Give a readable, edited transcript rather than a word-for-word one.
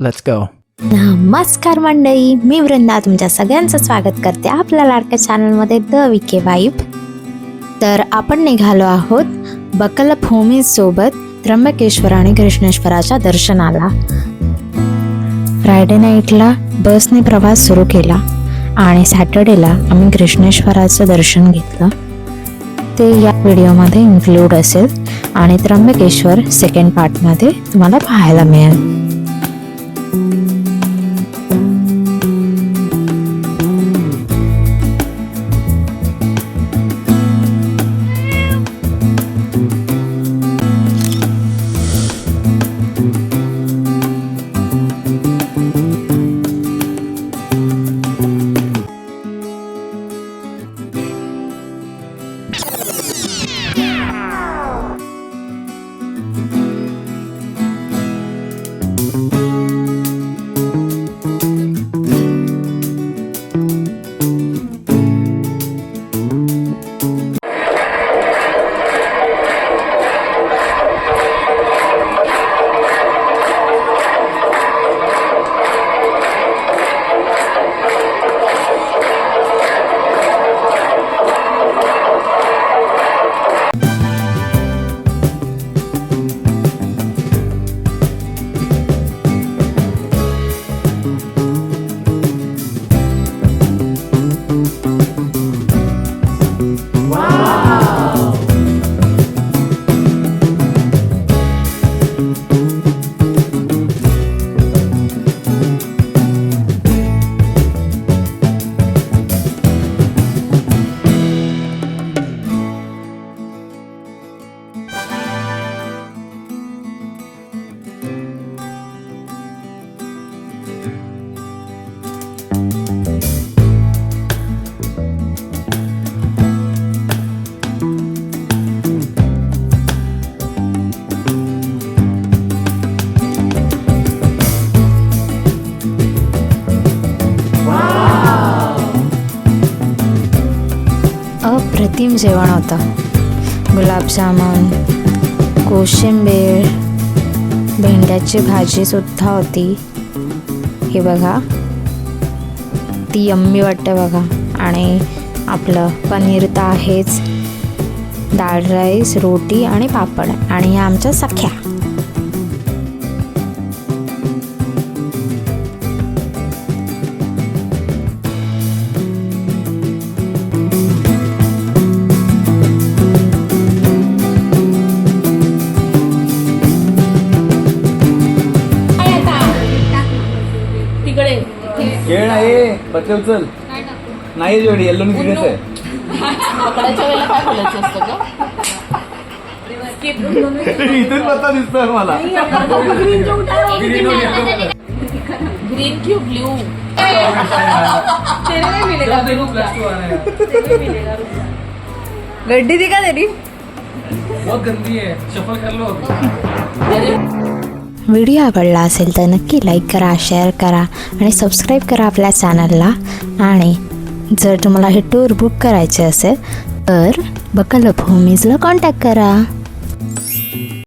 Let's go. नमस्कार मंडळी, मी वृंदा तुमच्या सगळ्यांचं स्वागत करते आपल्या लाडक्या चॅनलमध्ये द विके वाईब. तर आपण निघालो आहोत बकलभूमी सोबत त्र्यंबकेश्वर आणि कृष्णेश्वराच्या दर्शनाला. फ्रायडे नाईटला बसने प्रवास सुरू केला आणि सॅटर्डेला आम्ही कृष्णेश्वराचं दर्शन घेतलं. ते या व्हिडिओमध्ये इन्क्लूड असेल आणि त्र्यंबकेश्वर सेकंड पार्टमध्ये तुम्हाला पाहायला मिळेल. अप्रतिम जेवण होतं. गुलाबजामुन, कोशिंबीर, भेंड्याची भाजी सुद्धा होती. हे बघा, ती यम्मी वाटते बघा. आणि आपलं पनीर तर आहेच, डाळ राईस, रोटी आणि पापड. आणि ह्या आमच्या सख्या. खेळ नाही बच्चे उचल नाही जोडी येल्लो नी ग्रीनच आहे. पकडायच्या वेळेला काय बोलायचं असतं का? इथून पत्ता दिसतोय मला. ग्रीन क्यू ब्लू गड्डी थी का तेरी? बहुत गंदी है, शफल कर लो. व्हिडिओ आवडला असेल तर नक्की लाईक करा, शेअर करा आणि सबस्क्राईब करा आपल्या चॅनलला. आणि जर तुम्हाला हे टूर बुक करायचे असेल तर बकलभूमीजला कॉन्टॅक्ट करा.